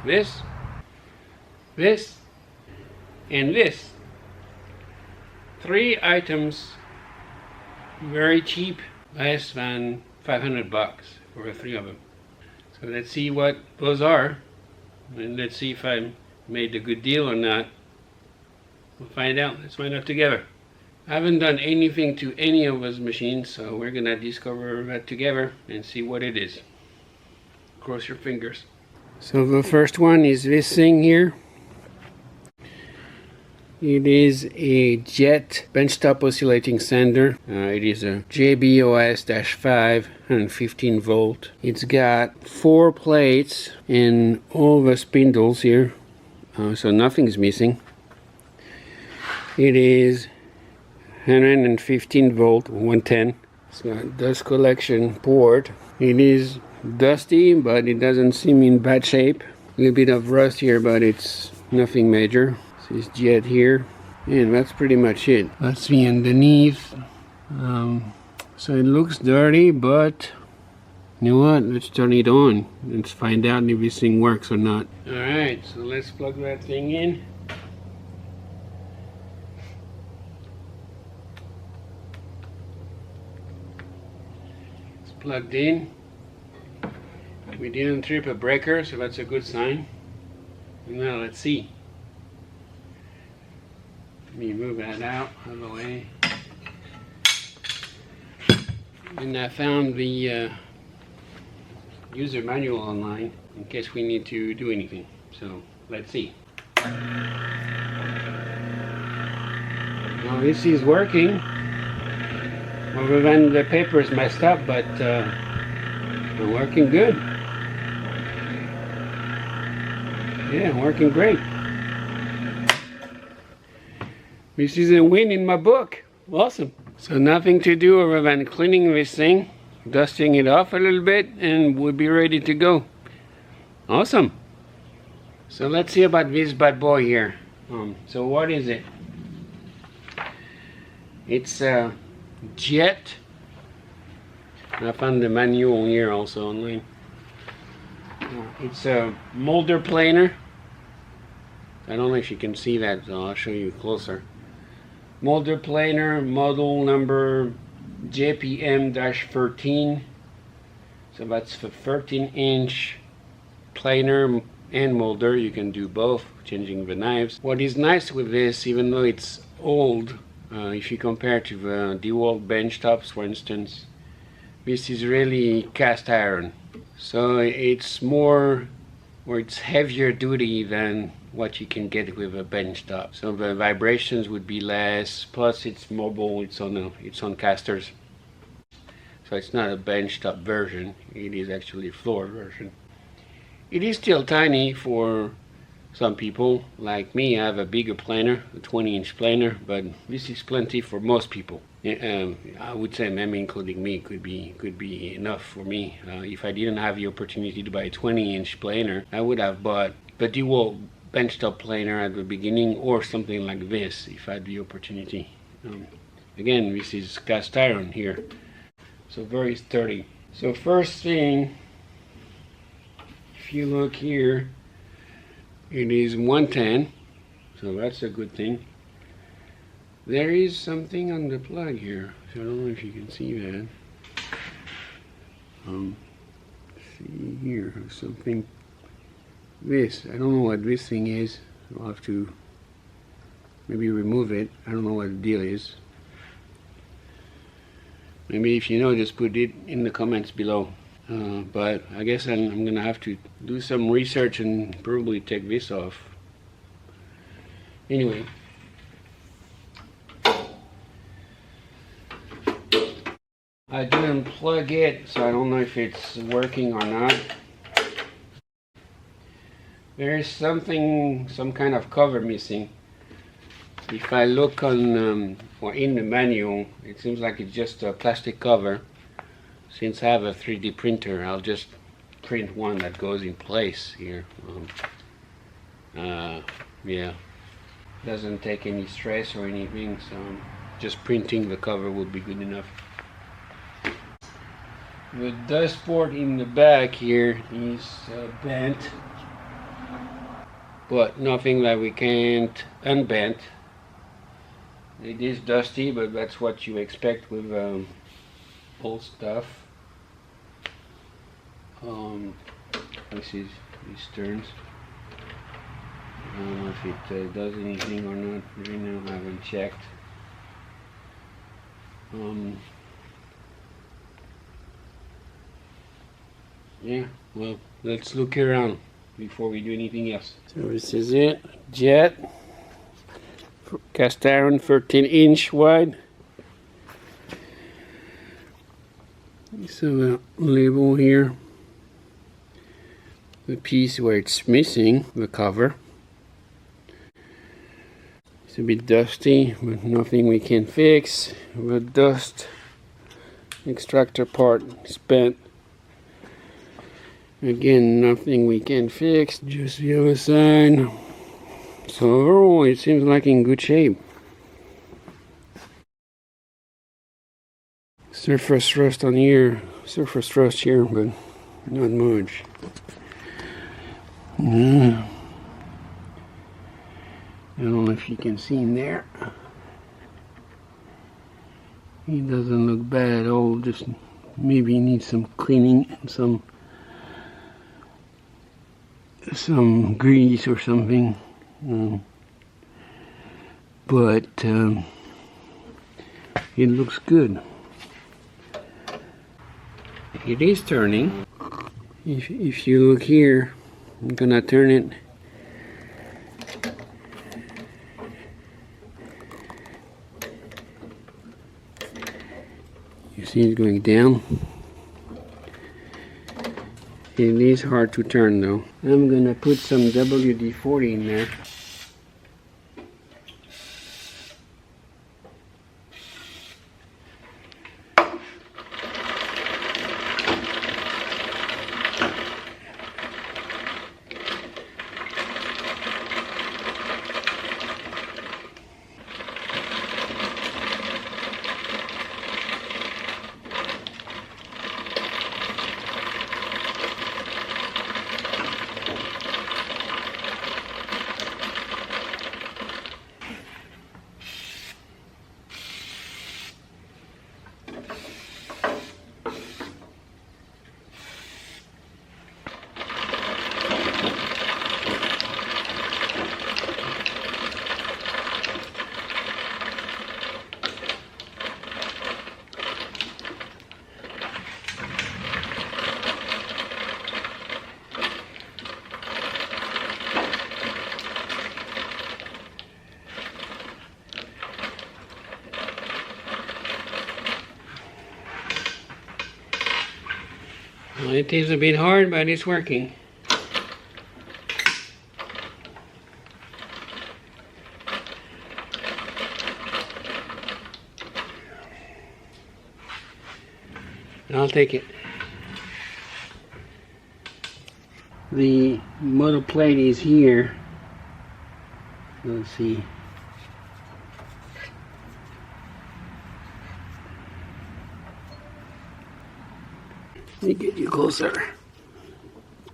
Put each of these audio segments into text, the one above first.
this, this, and this. 3 items, very cheap, less than 500 bucks for the 3 of them. So let's see what those are, and let's see if I made a good deal or not. We'll find out. Let's find out together. I haven't done anything to any of those machines, so we're gonna discover that together and see what it is. Cross your fingers. So the first one is this thing here. It is a JET benchtop oscillating sander. It is a JBOS-5 and 15 volt. It's got 4 plates and all the spindles here, so nothing's missing. It is 115 volt, 110. It's got dust collection port. It is dusty, but it doesn't seem in bad shape. A little bit of rust here, but it's nothing major. This JET here, and that's pretty much it. Let's see underneath. So it looks dirty, but you know what? Let's turn it on. Let's find out if this thing works or not. Alright, so let's plug that thing in. It's plugged in. We didn't trip a breaker, so that's a good sign. Now let's see. Let me move that out of the way. And I found the user manual online in case we need to do anything. So let's see. Now this is working. Other than the paper is messed up, but we're working good. Yeah, working great. This is a win in my book. Awesome. So nothing to do other than cleaning this thing, dusting it off a little bit, and we'll be ready to go. Awesome. So let's see about this bad boy here. So what is it? It's a JET. I found the manual here also online. It's a molder planer. I don't know if you can see that, so I'll show you closer. Molder planer, model number JPM-13. So that's the 13-inch planer and molder. You can do both, changing the knives. What is nice with this, even though it's old, if you compare to the DeWalt benchtops, for instance, this is really cast iron. So it's more, or it's heavier duty than what you can get with a benchtop. So the vibrations would be less, plus it's mobile, it's on casters. So it's not a benchtop version, it is actually a floor version. It is still tiny for some people. Like me, I have a bigger planer, a 20-inch planer, but this is plenty for most people. I would say, maybe including me, could be enough for me. If I didn't have the opportunity to buy a 20-inch planer, I would have bought the DeWalt benchtop planer at the beginning, or something like this if I had the opportunity. Again, this is cast iron here, so very sturdy. So first thing, if you look here, it is 110, so that's a good thing. There is something on the plug here, so I don't know if you can see that. See here, something. This, I don't know what this thing is. I'll have to maybe remove it. I don't know what the deal is. Maybe if you know, just put it in the comments below. But I guess I'm gonna have to do some research and probably take this off. Anyway. I didn't plug it, so I don't know if it's working or not. There is something, some kind of cover missing. If I look on, or in the manual, it seems like it's just a plastic cover. Since I have a 3D printer, I'll just print one that goes in place here. Yeah, doesn't take any stress or anything, so just printing the cover will be good enough. The dust port in the back here is bent. but nothing that we can't unbend. It is dusty, but that's what you expect with old stuff. This is these turns. I don't know if it does anything or not. Right now I haven't checked. Yeah, well, let's look around before we do anything else. So this is it. JET. Cast iron, 13-inch wide. So label here. The piece where it's missing the cover. It's a bit dusty, but nothing we can fix. The dust extractor part is bent. Again, nothing we can fix, just the other side. So overall, it seems like in good shape. Surface rust on here, surface rust here, but not much. I don't know if you can see him there. He doesn't look bad at all, just maybe needs some cleaning and some grease or something. But it looks good. It is turning. If you look here, I'm gonna turn it. You see it going down. It is hard to turn though. I'm gonna put some WD-40 in there. Well, it is a bit hard, but it's working. I'll take it. The model plate is here. Let's see. Let me get you closer.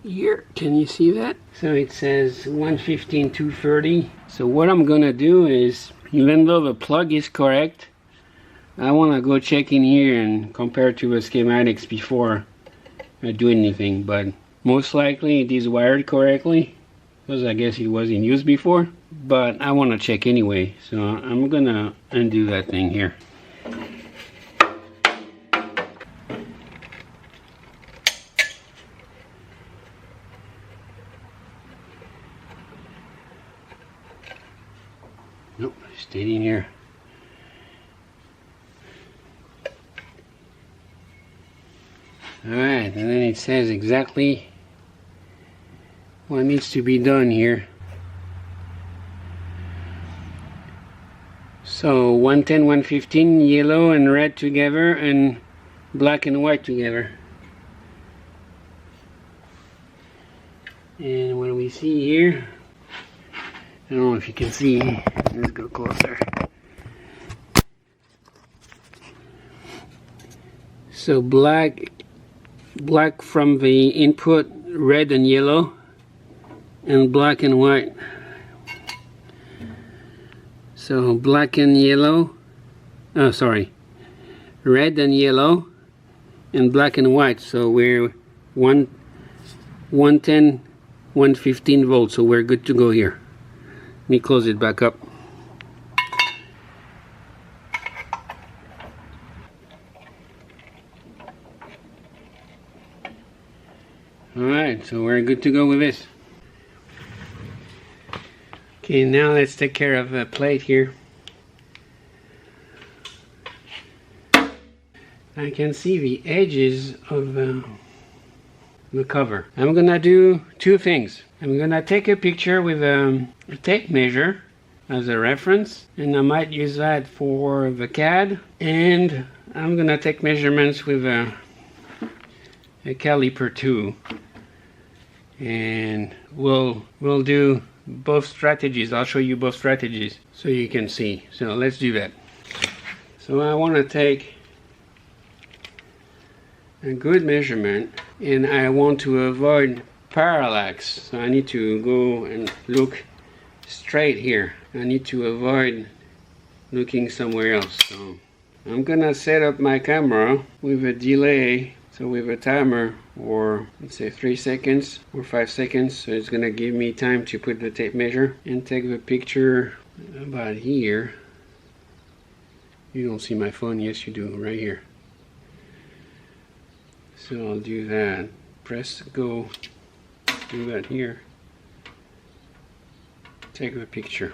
Here, can you see that? So it says 115/230. So what I'm gonna do is, even though the plug is correct, I wanna go check in here and compare to the schematics before I do anything. But most likely it is wired correctly, because I guess it was in use before. But I wanna check anyway, so I'm gonna undo that thing here. Nope, stayed in here. Alright, and then it says exactly what needs to be done here. So 110, 115, yellow and red together, and black and white together. And what do we see here? I don't know if you can see. Let's go closer. So black from the input, red and yellow, and black and white. So black and yellow, oh sorry, red and yellow and black and white. So we're 110, 115 volts, so we're good to go here. Let me close it back up. Alright, so we're good to go with this. Okay, now let's take care of the plate here. I can see the edges of the cover. I'm gonna do two things. I'm gonna take a picture with a tape measure as a reference, and I might use that for the CAD, and I'm gonna take measurements with a caliper too, and we'll do both strategies. I'll show you both strategies so you can see. So let's do that. So I want to take a good measurement, and I want to avoid parallax. So I need to go and look straight here. I need to avoid looking somewhere else. So I'm gonna set up my camera with a delay, so with a timer, or let's say 3 seconds or 5 seconds, so it's gonna give me time to put the tape measure and take the picture about here. You don't see my phone? Yes you do, right here. So I'll do that, press go, do that here, take the picture.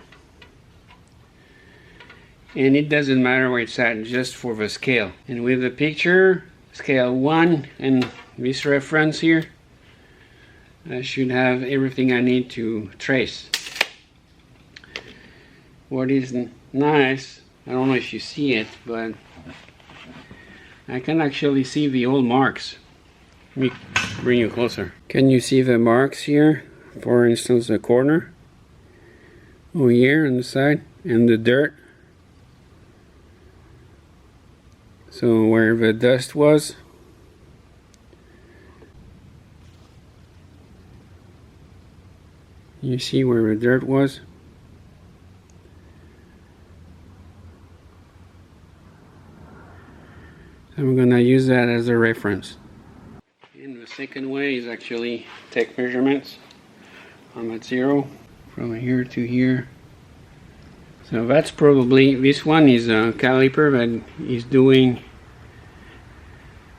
And it doesn't matter where it's at, just for the scale. And with the picture, scale 1 and this reference here, I should have everything I need to trace. What is nice, I don't know if you see it, but I can actually see the old marks. Let me bring you closer. Can you see the marks here? For instance, the corner over here on the side, and the dirt. So where the dust was. You see where the dirt was? So I'm going to use that as a reference. And the second way is actually take measurements on that zero from here to here. So that's probably, this one is a caliper that is doing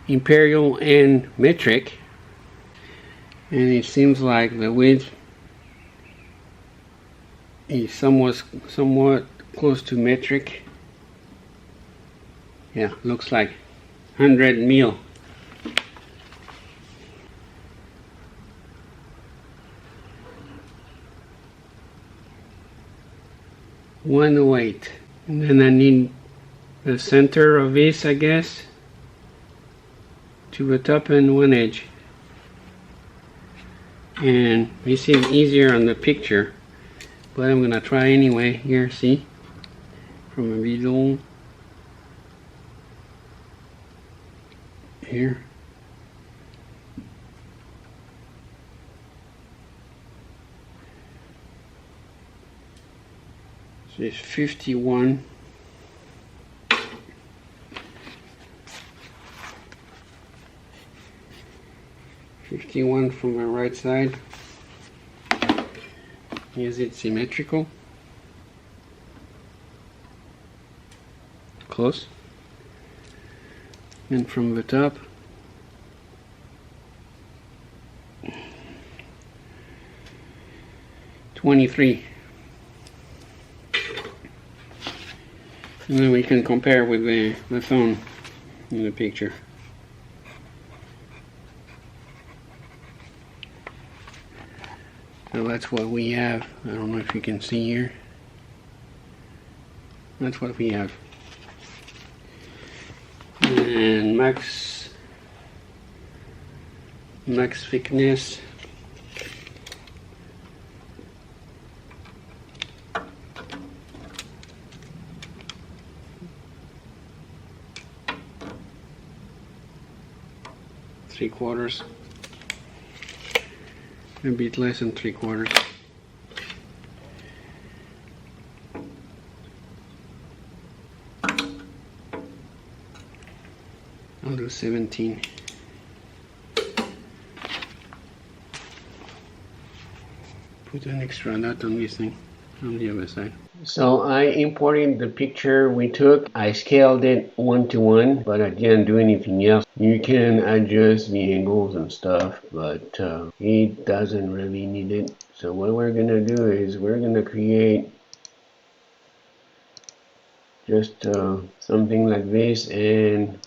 imperial and metric, and it seems like the width is somewhat close to metric. Yeah, looks like 100 mil. One weight, and then I need the center of this, I guess, to the top and one edge. And this is easier on the picture, but I'm gonna try anyway. Here, see, from a middle here. So it's 51. From my right side. Is it symmetrical? Close. And from the top, $23. And then we can compare with the phone in the picture. So that's what we have. I don't know if you can see here. That's what we have. And max thickness. Three quarters. A bit less than 3/4. I'll do 17. Put an extra dot on this thing on the other side. So I imported the picture we took. I scaled it 1:1, but I didn't do anything else. You can adjust the angles and stuff, but it doesn't really need it. So what we're gonna do is we're gonna create just something like this, and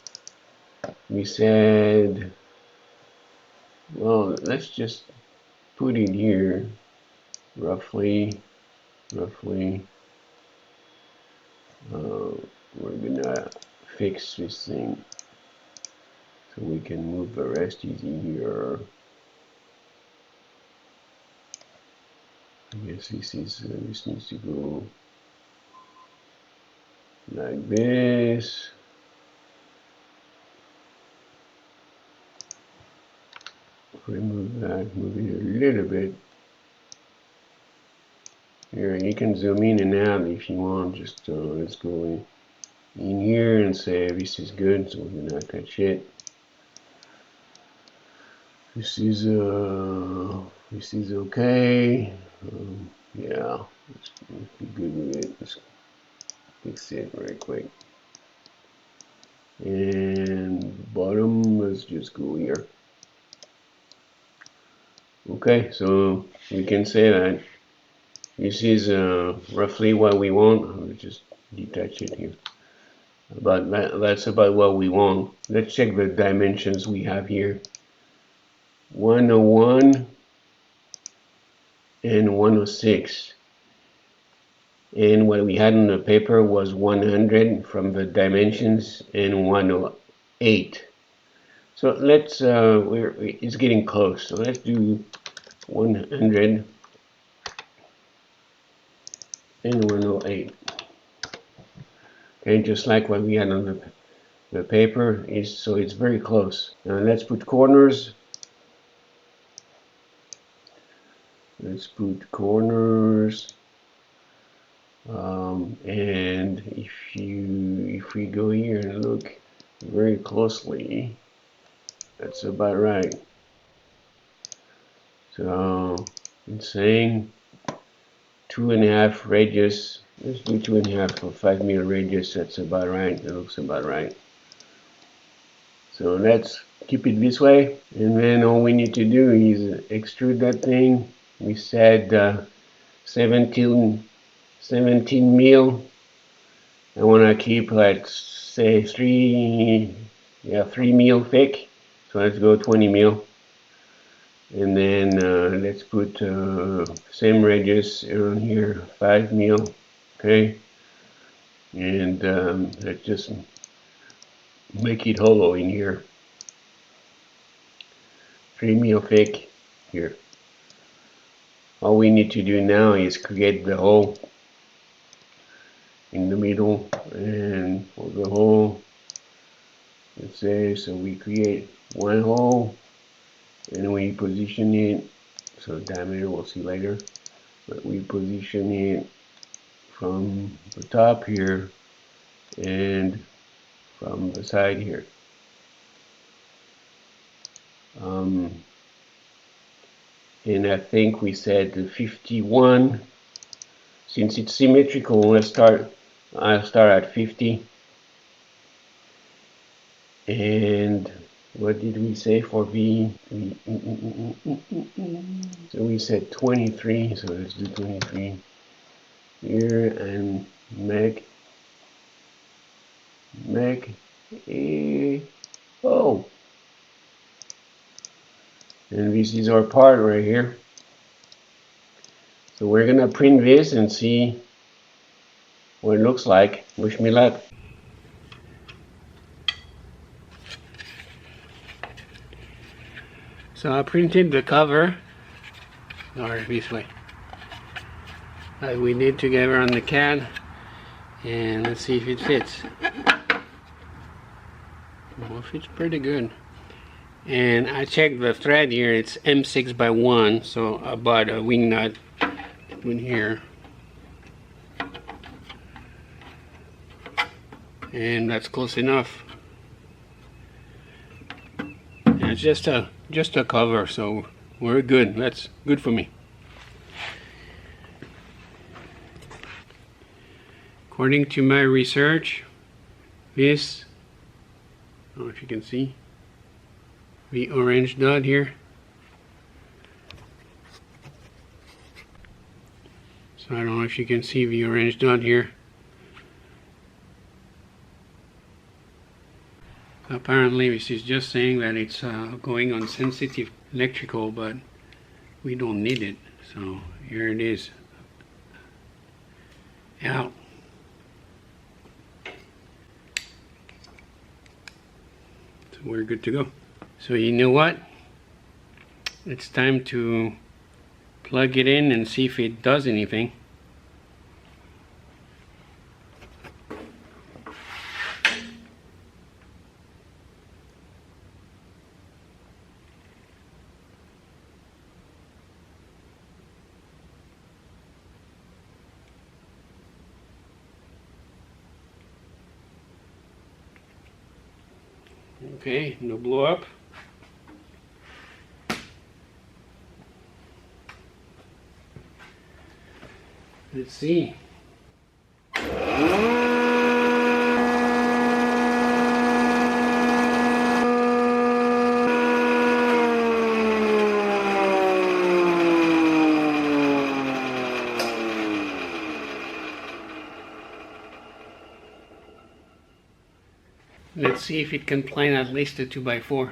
we said, well, let's just put it here roughly. We're gonna fix this thing so we can move the rest easy here. I guess this needs to go like this. Remove that, move it a little bit. Here, you can zoom in and out if you want. Just let's go in here and say this is good, so we're gonna touch it. This is okay. Yeah, let's be good with it. Let's fix it right quick. And bottom, let's just go here. Okay, so we can say that this is roughly what we want. I'll just detach it here. But that's about what we want. Let's check the dimensions we have here. 101 and 106. And what we had on the paper was 100 from the dimensions and 108. So let's, it's getting close. So let's do 100 and 108. Okay, just like what we had on the paper, so it's very close. Now let's put corners. Let's put corners. And if we go here and look very closely, that's about right. So it's saying 2.5 radius. Let's do 2.5 for 5 mil radius. That's about right. That looks about right. So let's keep it this way, and then all we need to do is extrude that thing. We said 17 mil. I want to keep, let's say 3 mil thick. So let's go 20 mil. And then let's put same radius around here, 5 mil. Okay. And let's just make it hollow in here. 3 mil thick here. All we need to do now is create the hole in the middle, and for the hole, let's say, so we create one hole and we position it, so diameter we'll see later, but we position it from the top here and from the side here. And I think we said 51. Since it's symmetrical, I'll start at 50. And what did we say for V? So we said 23, so let's do 23 here, and make a hole. And this is our part right here. So we're gonna print this and see what it looks like. Wish me luck. So I printed the cover, or this way, like we did together on the CAD, and let's see if it fits. Well, it fits pretty good. And I checked the thread here, it's M6 by 1, so about a wing nut in here. And that's close enough. And it's just a cover, so we're good. That's good for me. According to my research, this, I don't know if you can see the orange dot here. So I don't know if you can see the orange dot here. Apparently this is just saying that it's going on sensitive electrical, but we don't need it. So here it is. Out. So we're good to go. So you know what? It's time to plug it in and see if it does anything. Okay, no blow up. Let's see. Let's see if it can plane at least a 2x4.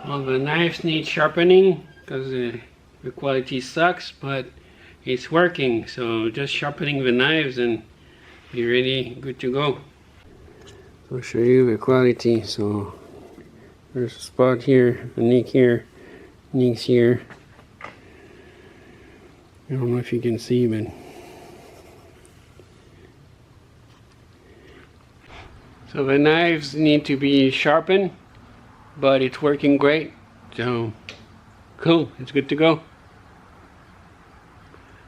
Well, the knives need sharpening because the quality sucks, but it's working. So just sharpening the knives and be ready, good to go. I'll show you the quality. So there's a spot here, a nick here, nicks here. I don't know if you can see, but so the knives need to be sharpened, but it's working great. So cool, it's good to go.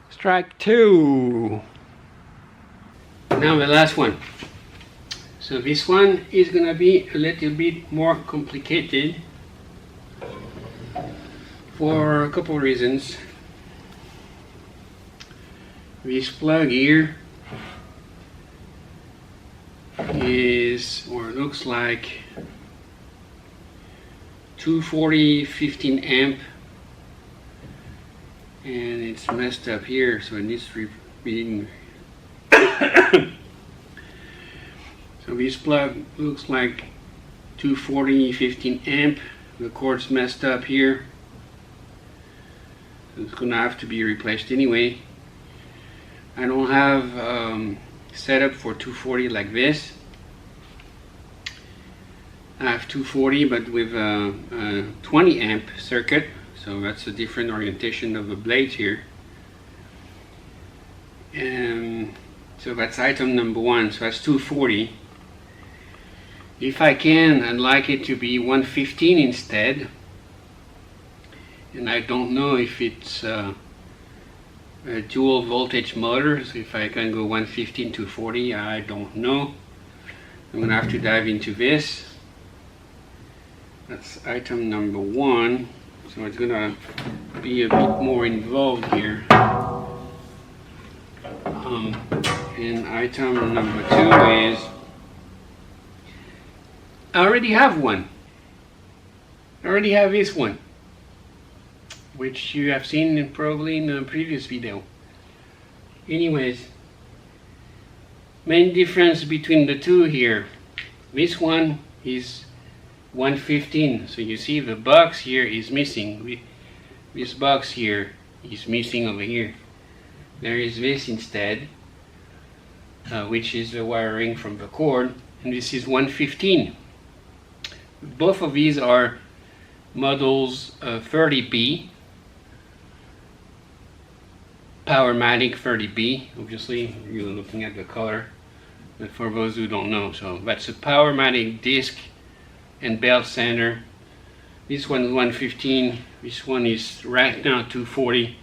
Strike two. Now the last one. So this one is gonna be a little bit more complicated for a couple reasons. This plug here is, or looks like, 240 15 amp, and it's messed up here, so it needs being so this plug looks like 240 15 amp. The cord's messed up here, so it's gonna have to be replaced anyway. I don't have setup for 240 like this. I have 240 but with a 20 amp circuit, so that's a different orientation of the blades here. And so that's item number one, so that's 240. If I can, I'd like it to be 115 instead, and I don't know if it's a dual voltage motor, so if I can go 115 to 40, I don't know. I'm gonna have to dive into this. That's item number one, so it's gonna be a bit more involved here. And item number two is, I already have one. I already have this one, which you have seen probably in a previous video. Anyways, main difference between the two here. This one is 115, so you see the box here is missing. This box here is missing over here. There is this instead, which is the wiring from the cord, and this is 115. Both of these are models 30B, Powermatic 30B. Obviously, you're looking at the color, but for those who don't know, so that's a Powermatic disc and belt sander. This one is 115. This one is right now 240.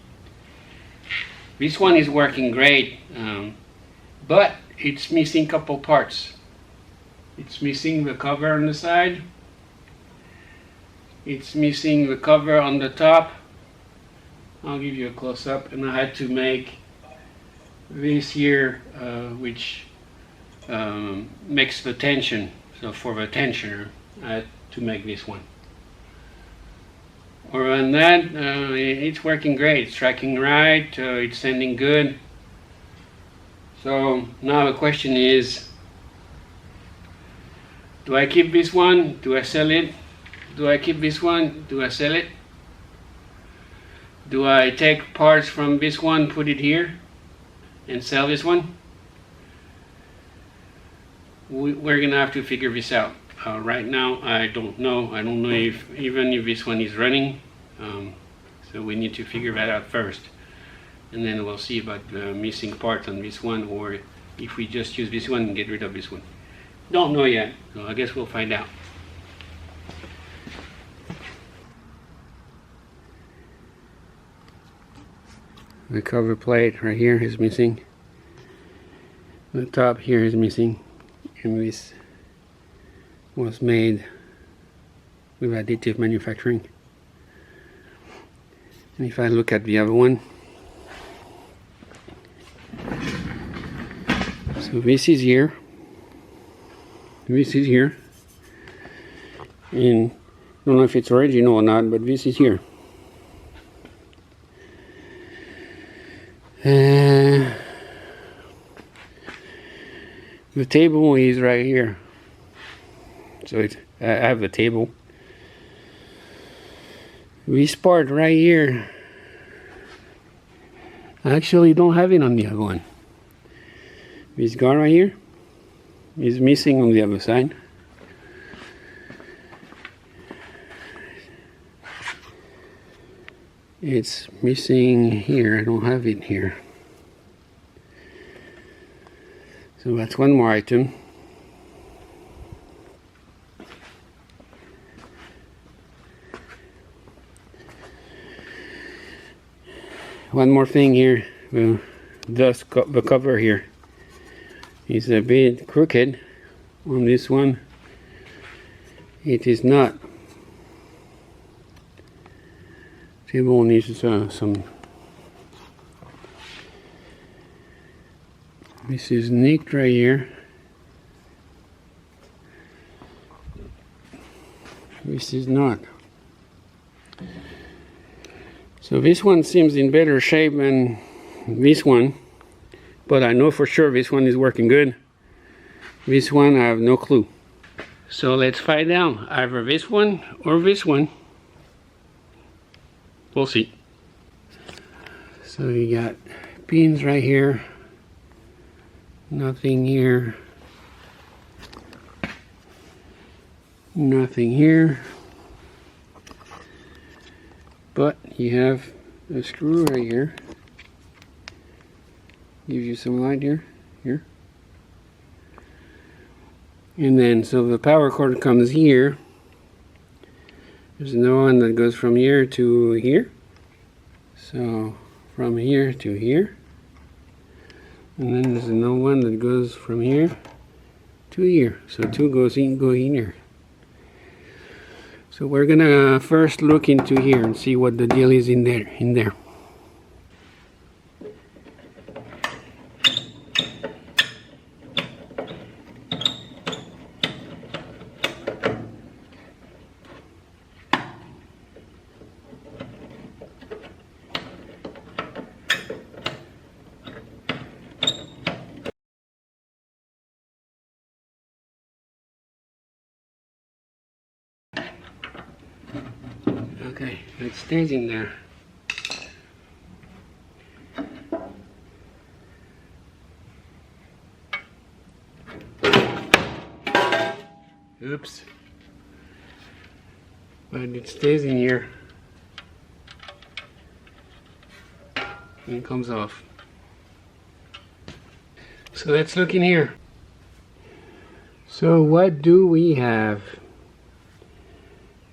This one is working great, but it's missing a couple parts. It's missing the cover on the side. It's missing the cover on the top. I'll give you a close-up, and I had to make this here, which makes the tension. So for the tensioner, I had to make this one. Other than that, it's working great. It's tracking right. It's sending good. So now the question is, do I keep this one? Do I sell it? Do I keep this one? Do I sell it? Do I take parts from this one, put it here, and sell this one? We're gonna have to figure this out. Right now, I don't know. I don't know if even if this one is running. So we need to figure that out first, and then we'll see about the missing parts on this one, or if we just use this one and get rid of this one. Don't know yet, so I guess we'll find out. The cover plate right here is missing. The top here is missing, and this was made with additive manufacturing. And if I look at the other one, so this is here, this is here, and I don't know if it's original or not, but this is here. The table is right here, so I have the table. This part right here, I actually don't have it on the other one. This guy right here is missing on the other side. It's missing here. I don't have it here. So that's one more item. One more thing here. The cover here is a bit crooked on this one. It is not. Table needs some. This is nicked right here. this is not. So this one seems in better shape than this one, but I know for sure this one is working good. This one I have no clue. So let's find out, either this one or this one. We'll see. So you got pins right here, nothing here, nothing here, but you have a screw right here. Gives you some light here, and then so the power cord comes here. There's another one that goes from here to here, so from here to here, and then there's another one that goes from here to here, so two go in here. So we're gonna first look into here and see what the deal is in there. Okay, it stays in there. Oops. But it stays in here. And it comes off. So let's look in here. So what do we have?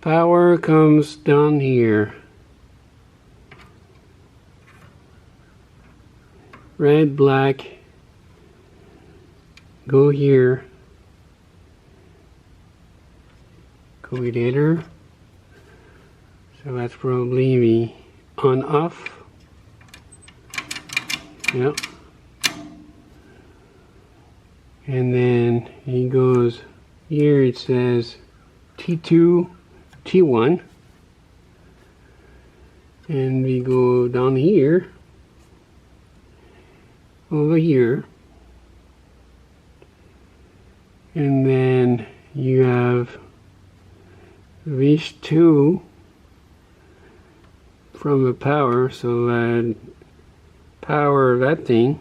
Power comes down here. Red, black, go here. Commutator. So that's probably the on off. Yep. And then he goes here, it says T2, T1, and we go down here, over here, and then you have these two from the power, so that power that thing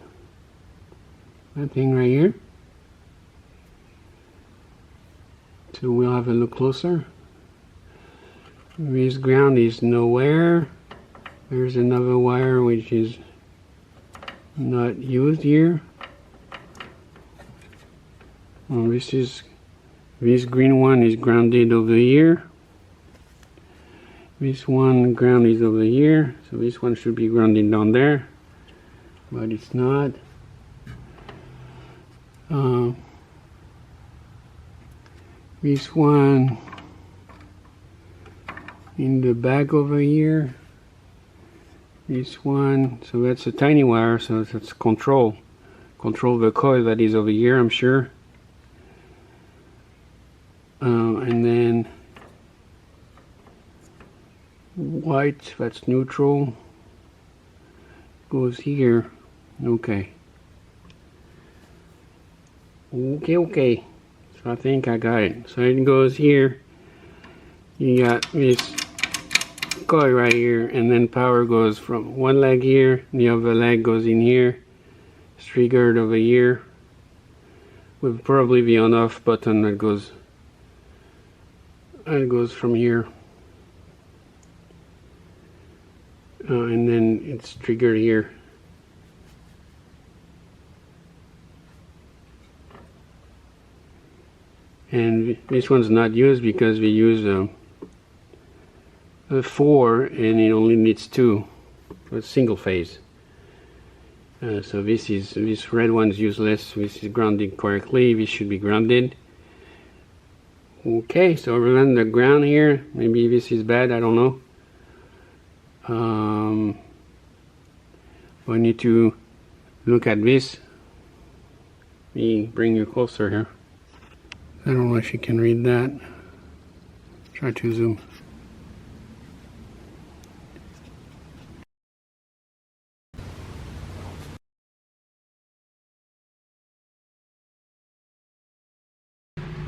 right here. So we'll have a look closer. This ground is nowhere. There's another wire which is not used here. Well, this green one is grounded over here. This one ground is over here, so this one should be grounded down there, but it's not. This one in the back over here. This one, so that's a tiny wire, so that's control the coil that is over here, I'm sure. And then white, that's neutral, goes here. Okay. So I think I got it. So it goes here. You got this coil right here, and then power goes from one leg here, the other leg goes in here. It's triggered over here with probably the on-off button that goes from here. And then it's triggered here. And this one's not used because we use a 4 and it only needs 2. So it's single phase. So this red one's useless. This is grounded correctly. This should be grounded. Okay, so other than the ground here, maybe this is bad, I don't know. I need to look at this. Let me bring you closer here. I don't know if you can read that. Try to zoom.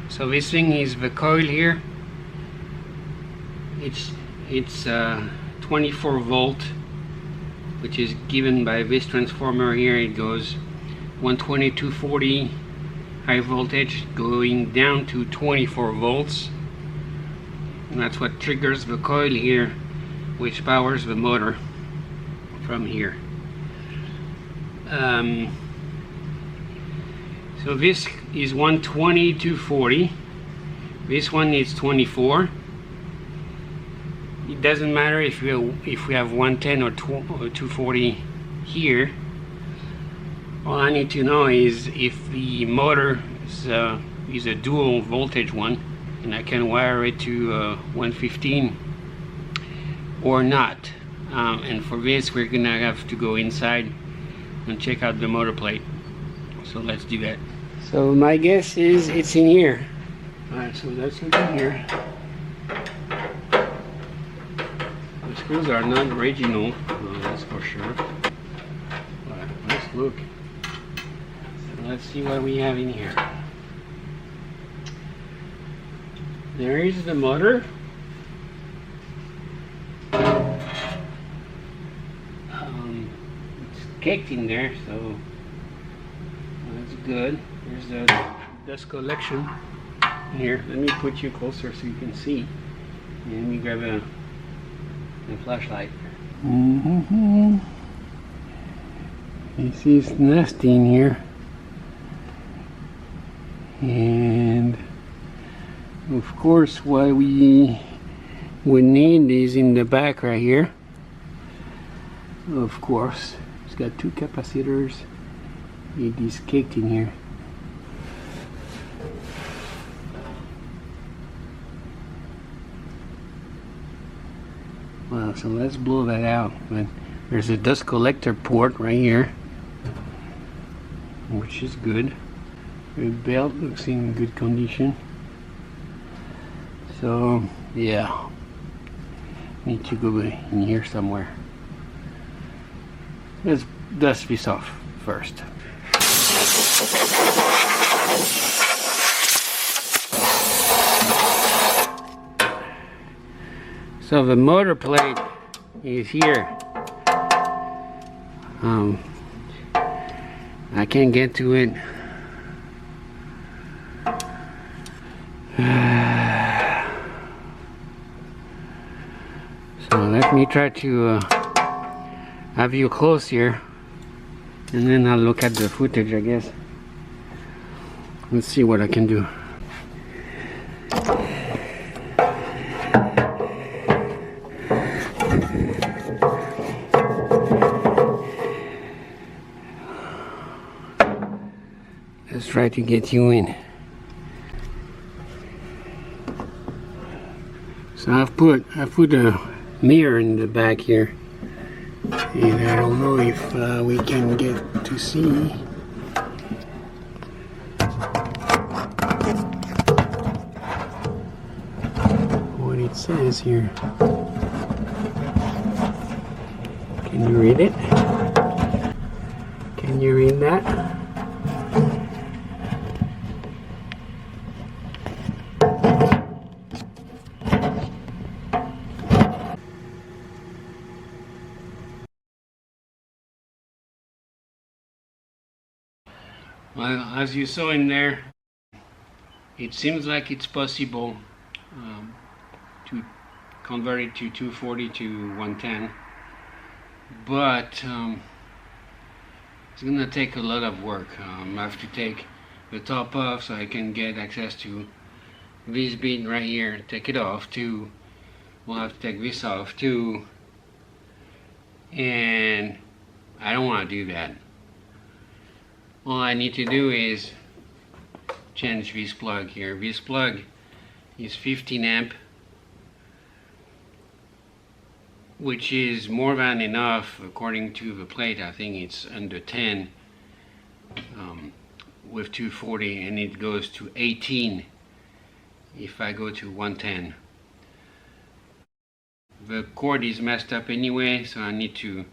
So this thing is the coil here. It's 24 volt, which is given by this transformer here. It goes 120 240 high voltage going down to 24 volts, and that's what triggers the coil here, which powers the motor from here. So this is 120 240. This one is 24. It doesn't matter if we have 110 or 240 here. All I need to know is if the motor is a dual voltage one, and I can wire it to 115 or not. And for this, we're gonna have to go inside and check out the motor plate. So let's do that. So my guess is it's in here. Alright, so let's look in here. The screws are not original, that's for sure. But let's look. So let's see what we have in here. There is the motor. It's caked in there, so that's good. There's the dust collection here. Let me put you closer so you can see. And let me grab a flashlight. This is nasty in here. And of course what we would need is in the back right here. Of course, it's got two capacitors. It is caked in here. Wow, so let's blow that out. But there's a dust collector port right here, which is good. The belt looks in good condition. So yeah, need to go in here somewhere. Let's dust this off first. So the motor plate is here. I can't get to it. So let me try to have you close here, and then I'll look at the footage, I guess. Let's see what I can do. Let's try to get you in. So I've put a mirror in the back here, and I don't know if we can get to see. What it says here. Can you read it? Can you read that? Well, as you saw in there, it seems like it's possible to convert it to 240 to 110, but it's gonna take a lot of work. I have to take the top off so I can get access to this bit right here. Take it off too. We'll have to take this off too, and I don't want to do that. All I need to do is change this plug here. This plug is 15 amp, which is more than enough according to the plate. I think it's under 10 with 240, and it goes to 18 if I go to 110. the cord is messed up anyway, so I need to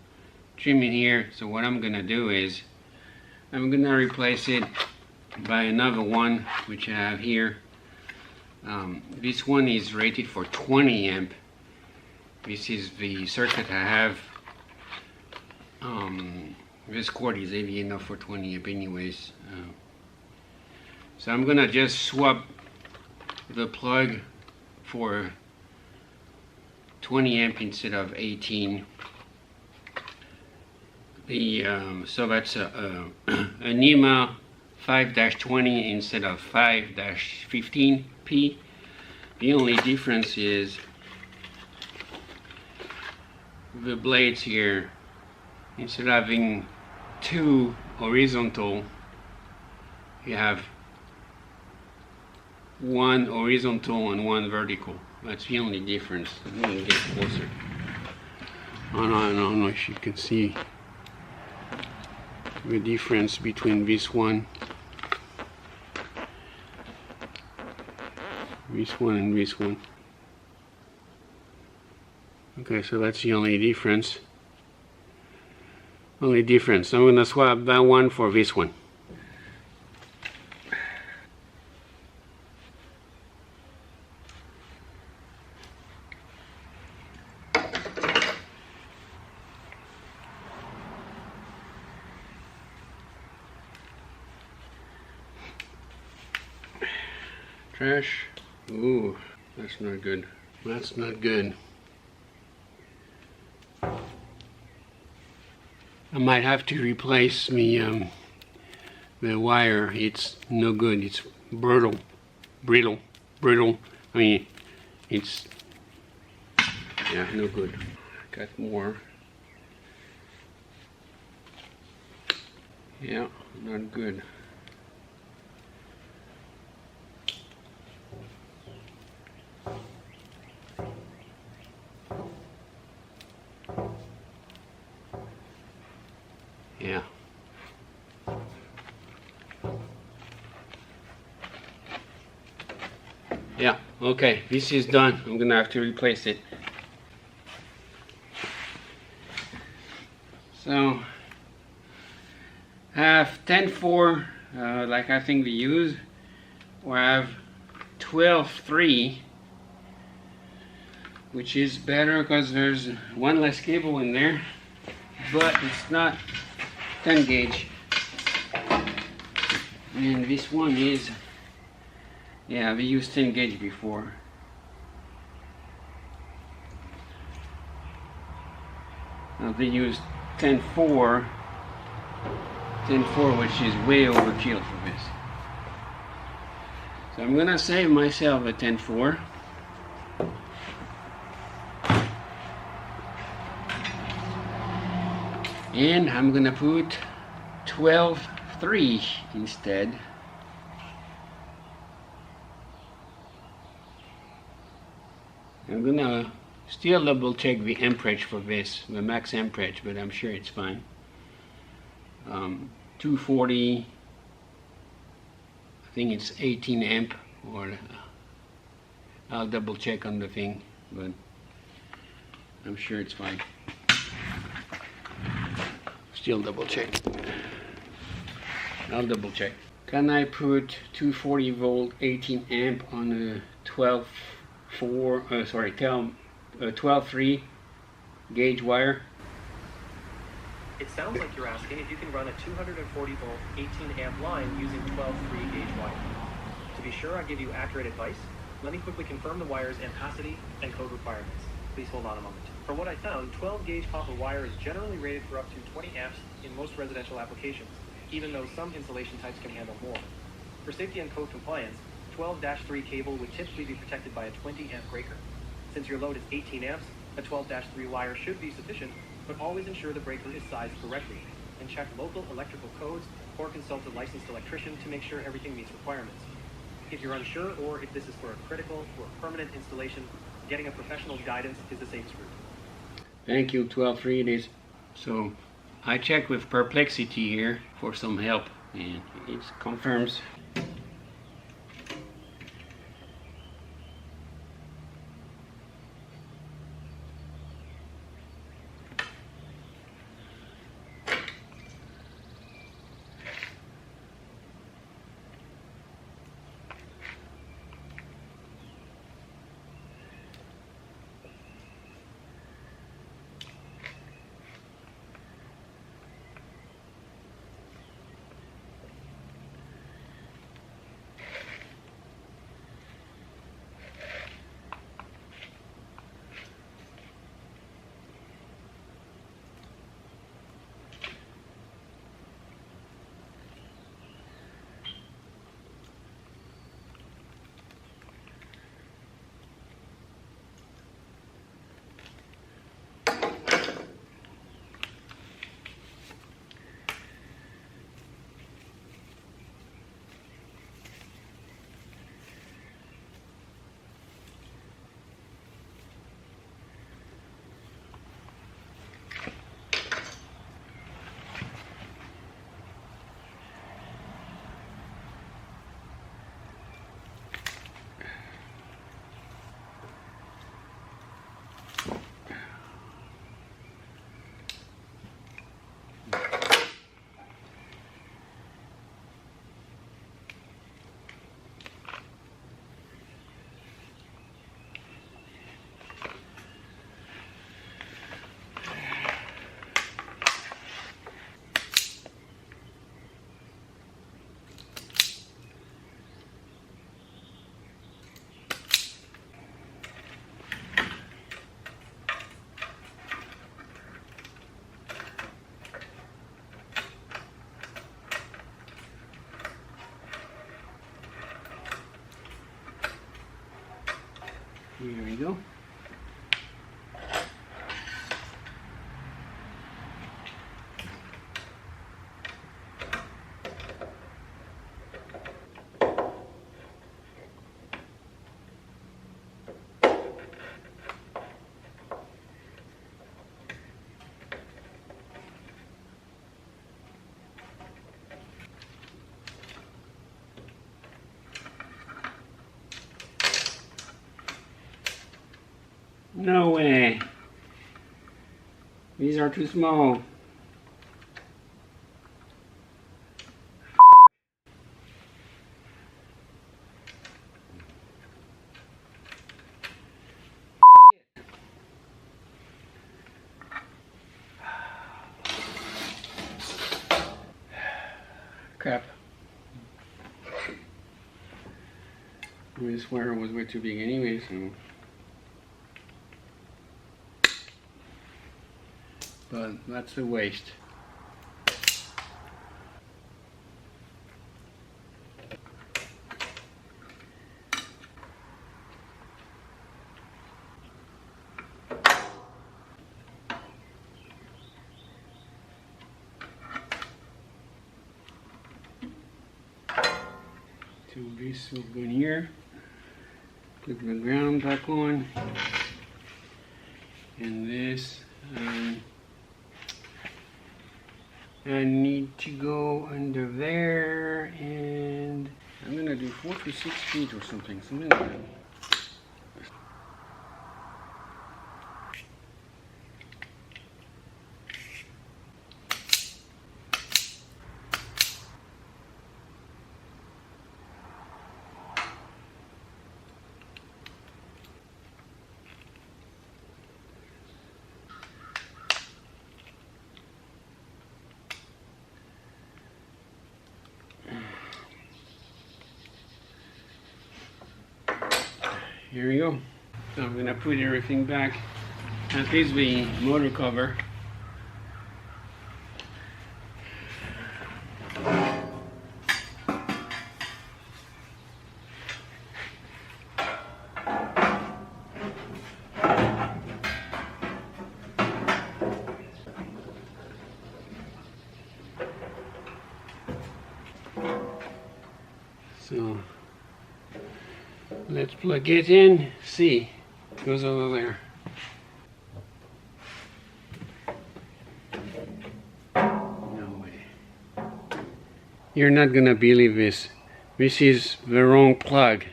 trim it here. So what I'm gonna do is I'm gonna replace it by another one which I have here. This one is rated for 20 amp. This is the circuit I have. This cord is heavy enough for 20 amp anyways. So I'm gonna just swap the plug for 20 amp instead of 18. So that's a NEMA 5-20 instead of 5-15P. The only difference is the blades here. Instead of having two horizontal, you have one horizontal and one vertical. That's the only difference. I'm going to get closer. I don't know if you can see the difference between this one and this one. Okay, so that's the only difference. I'm going to swap that one for this one. Trash. Ooh, that's not good. That's not good. I might have to replace the wire. It's no good. It's brittle. I mean, it's, yeah, no good. Got more. Yeah, not good. Yeah. Yeah, okay, this is done. I'm gonna have to replace it. So, I have 10-4, like I think we use, or I have 12-3, which is better because there's one less cable in there, but it's not 10 gauge. And this one is, yeah, we used 10 gauge before. Now they used 10-4, which is way overkill for this. So I'm gonna save myself a 10-4. And I'm gonna put 12-3 instead. I'm gonna still double check the amperage for this, the max amperage, but I'm sure it's fine. 240, I think it's 18 amp, or I'll double check on the thing, but I'm sure it's fine. Still double check. I'll double check. Can I put 240 volt 18 amp on a 12-3 gauge wire? It sounds like you're asking if you can run a 240 volt 18 amp line using 12-3 gauge wire. To be sure I give you accurate advice, let me quickly confirm the wire's ampacity and code requirements. Please hold on a moment. From what I found, 12 gauge copper wire is generally rated for up to 20 amps in most residential applications, even though some insulation types can handle more. For safety and code compliance, 12-3 cable would typically be protected by a 20 amp breaker. Since your load is 18 amps, a 12-3 wire should be sufficient, but always ensure the breaker is sized correctly, and check local electrical codes or consult a licensed electrician to make sure everything meets requirements. If you're unsure or if this is for a critical or permanent installation, getting a professional's guidance is the safest route. Thank you, 12-3 it is. So I checked with Perplexity here for some help, and it confirms. Here we go. No way. These are too small. Crap. This wire was way too big anyway, so. But that's the waste. So this will go in here. Put the ground back on. And this I need to go under there, and I'm gonna do 4 to 6 feet or something like that. Here we go. So I'm gonna put everything back, at least the motor cover. So let's plug it in. See, it goes over there. No way. You're not gonna believe this. This is the wrong plug,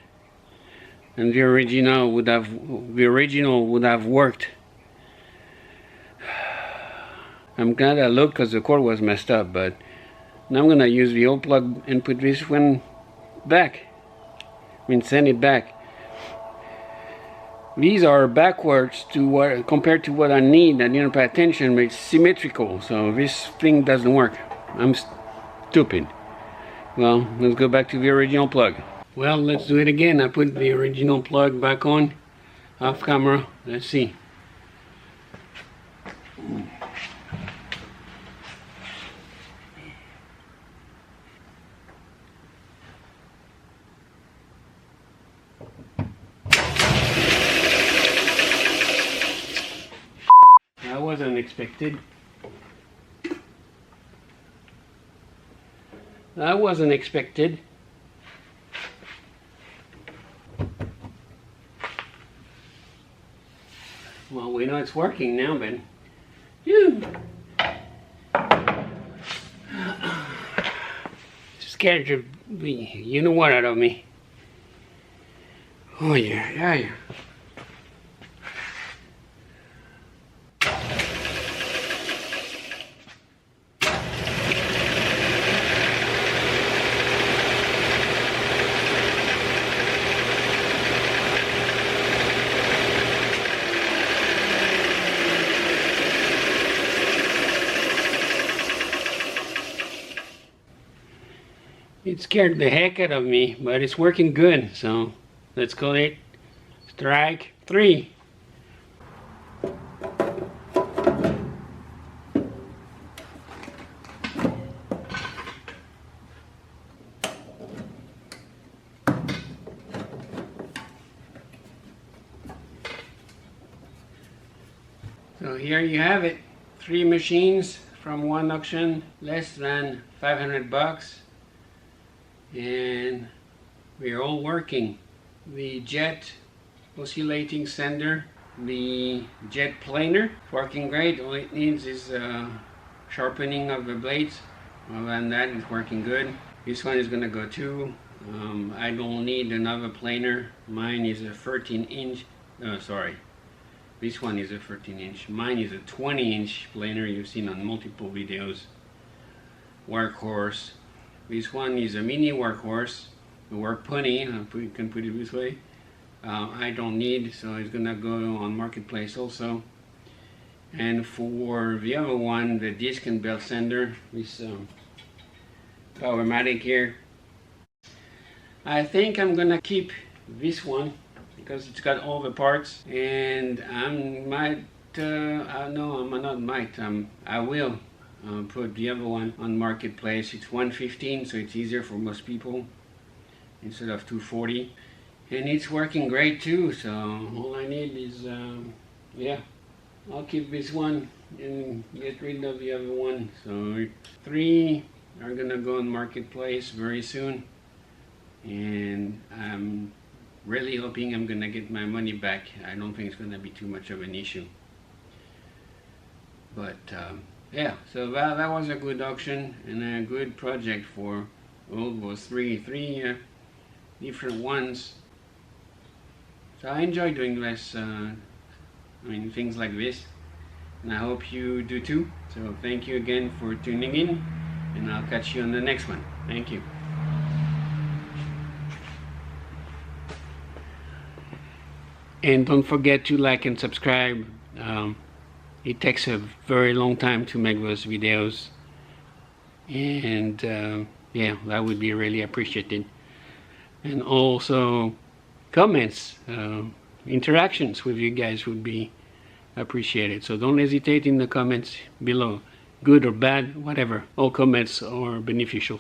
and the original would have worked. I'm glad I looked because the cord was messed up, but now I'm gonna use the old plug and put this one back. I mean, send it back. These are backwards to what, compared to what I need. I didn't pay attention, but it's symmetrical, so this thing doesn't work. I'm stupid. Well, let's go back to the original plug. Well, let's do it again. I put the original plug back on, off camera. Let's see. That was unexpected. That wasn't expected. Well, we know it's working now, but phew. Scared the you know what out of me. Oh yeah, yeah. It scared the heck out of me, but it's working good, so let's call it strike 3. So here you have it, 3 machines from one auction, less than 500 bucks, and we're all working. The JET Oscillating Sander, the JET planer, working great. All it needs is sharpening of the blades. Other than that, it's working good. This one is gonna go too. I don't need another planer. Mine is a 13-inch. Sorry, this one is a 13-inch. Mine is a 20-inch planer. You've seen on multiple videos. Workhorse. This one is a mini workhorse. The work plenty. You can put it this way. I don't need, so it's gonna go on marketplace also. And for the other one, the disc and belt sander, this Powermatic here, I think I'm gonna keep this one because it's got all the parts, and I will put the other one on marketplace. It's $115, so it's easier for most people instead of $240, and it's working great too. So all I need is yeah, I'll keep this one and get rid of the other one. So 3 are gonna go on marketplace very soon, and I'm really hoping I'm gonna get my money back. I don't think it's gonna be too much of an issue. But yeah, so that was a good auction and a good project for all those three different ones. So I enjoy doing this, things like this, and I hope you do too. So thank you again for tuning in, and I'll catch you on the next one. Thank you. And don't forget to like and subscribe. It takes a very long time to make those videos, and yeah, that would be really appreciated. And also comments, interactions with you guys would be appreciated. So don't hesitate in the comments below, good or bad, whatever. All comments are beneficial.